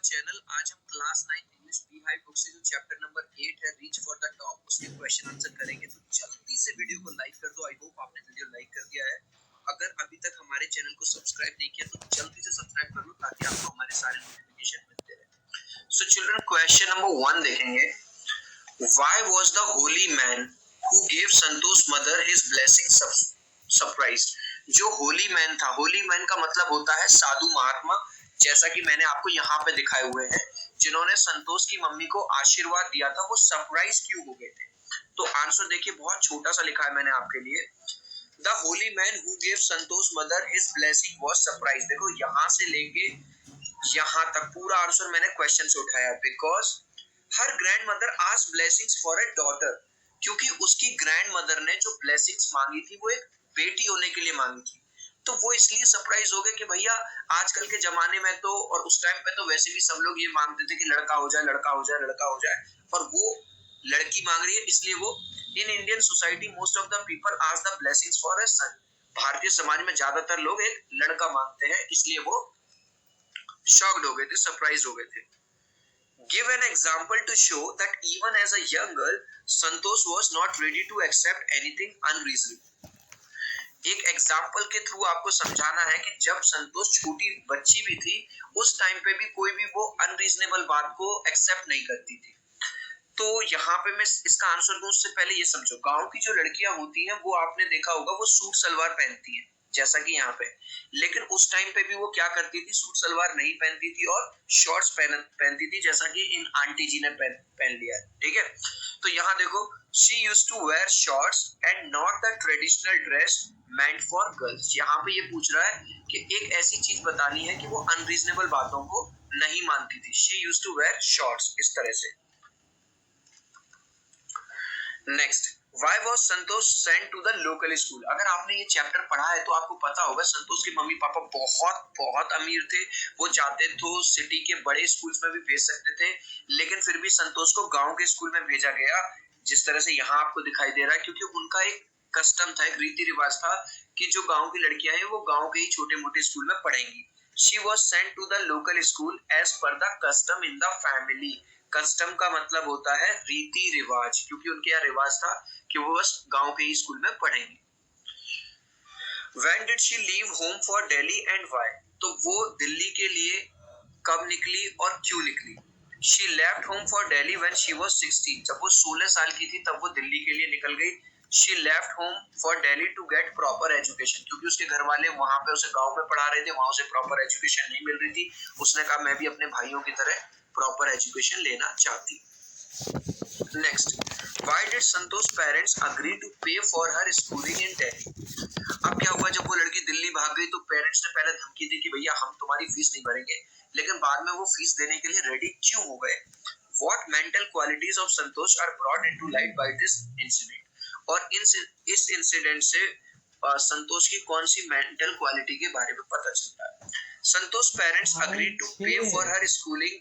Channel. आज हम class 9 English beehive book से जो चैप्टर नंबर 8 है रीच फॉर द टॉप उसके क्वेश्चन आंसर करेंगे। तो जल्दी से वीडियो को लाइक कर दो। आई होप आपने वीडियो लाइक कर दिया है। अगर अभी तक हमारे चैनल को सब्सक्राइब नहीं किया तो जल्दी से सब्सक्राइब कर लो ताकि आपको हमारे सारे नोटिफिकेशन मिलते रहे। सो चिल्ड्रन, क्वेश्चन नंबर 1 देखेंगे। Why was the Holi man who give Santosh mother his blessing surprised? जो होली मैन था, होली मैन का मतलब होता है साधु महात्मा, जैसा कि मैंने आपको यहाँ पे दिखाए हुए हैं, जिन्होंने संतोष की मम्मी को आशीर्वाद दिया था, वो सरप्राइज क्यों हो गए थे? तो आंसर देखिए, बहुत छोटा सा लिखा है मैंने आपके लिए। The Holi man who give Santosh mother his blessing was surprise. देखो यहाँ से लेके यहाँ तक पूरा आंसर मैंने क्वेश्चन से उठाया। Because her grand mother ask blessings for a daughter, क्योंकि उसकी ग्रैंड मदर ने जो ब्लेसिंग्स मांगी थी वो एक बेटी होने के लिए मांगी थी। तो वो इसलिए सरप्राइज हो गए कि भैया आजकल के जमाने में तो, और उस टाइम पे तो वैसे भी सब लोग ये मांगते थे कि लड़का हो जाए, लड़का हो जाए, लड़का हो जाए, और वो लड़की मांग रही है, इसलिए वो in Indian society most of the people ask the blessings for a son. भारतीय समाज में ज्यादातर लोग एक लड़का मांगते हैं, इसलिए वो शॉक्ड हो गए थे, सरप्राइज हो गए थे। Give an example to show that even as a young girl, Santosh was not ready to accept anything unreasonable. एक एग्जाम्पल के थ्रू आपको समझाना है कि जब संतोष छोटी बच्ची भी थी, उस टाइम पे भी कोई भी वो अनरीजनेबल बात को एक्सेप्ट नहीं करती थी। तो यहाँ पे मैं इसका आंसर दूं उससे पहले ये समझो, गांव की जो लड़कियां होती हैं वो आपने देखा होगा वो सूट सलवार पहनती हैं, जैसा कि यहाँ पे। लेकिन उस टाइम पे भी वो क्या करती थी, सूट सलवार नहीं पहनती थी और शॉर्ट्स पहनती थी, जैसा कि इन आंटी जी ने पहन लिया है। ठीक है, तो यहाँ देखो, she used to wear shorts and not the traditional dress meant for girls. यहाँ पे ये पूछ रहा है कि एक ऐसी चीज बतानी है कि वो अनरीजनेबल बातों को नहीं मानती थी। She used to wear shorts, इस तरह से। Next, why was Santosh sent to the local school? अगर आपने ये चैप्टर पढ़ा है तो आपको पता होगा संतोष के मम्मी पापा बहुत बहुत अमीर थे। वो चाहते तो सिटी के बड़े स्कूल्स में भी भेज सकते थे, लेकिन फिर भी संतोष को गांव के स्कूल में भेजा गया, जिस तरह से यहाँ आपको दिखाई दे रहा है, क्योंकि उनका एक कस्टम था, एक रीति रिवाज था कि जो गांव की लड़कियां हैं वो गांव के ही छोटे मोटे स्कूल में पढ़ेंगी। She was sent to the local school as per the custom in the family. Custom का मतलब होता है रीति रिवाज, क्योंकि उनके यहाँ रिवाज था कि वो बस गांव के ही स्कूल में पढ़ेंगे। When did she leave home for Delhi and why? तो वो दिल्ली के लिए कब निकली और क्यों निकली? She left home for Delhi when she was 16. जब वो 16 साल की थी तब वो दिल्ली के लिए निकल गई। She left home for Delhi to get proper education, क्योंकि उसके घर वाले वहां पे उसे गांव में पढ़ा रहे थे, वहां उसे प्रॉपर एजुकेशन नहीं मिल रही थी। उसने कहा मैं भी अपने भाइयों की तरह प्रॉपर एजुकेशन लेना चाहती। Next, why did Santosh parents agree to pay for her schooling in Delhi? अब क्या हुआ, जब वो लड़की दिल्ली भाग गई तो पेरेंट्स ने पहले धमकी दी कि भैया हम तुम्हारी फीस नहीं भरेंगे, लेकिन बाद में वो फीस देने के लिए रेडी क्यों हो गए? What mental qualities of Santosh are brought into light by this incident? और इस इंसिडेंट से संतोष की कौन सी मेंटल क्वालिटी के बारे में पता चलता है? संतोष parents agree to pay for her schooling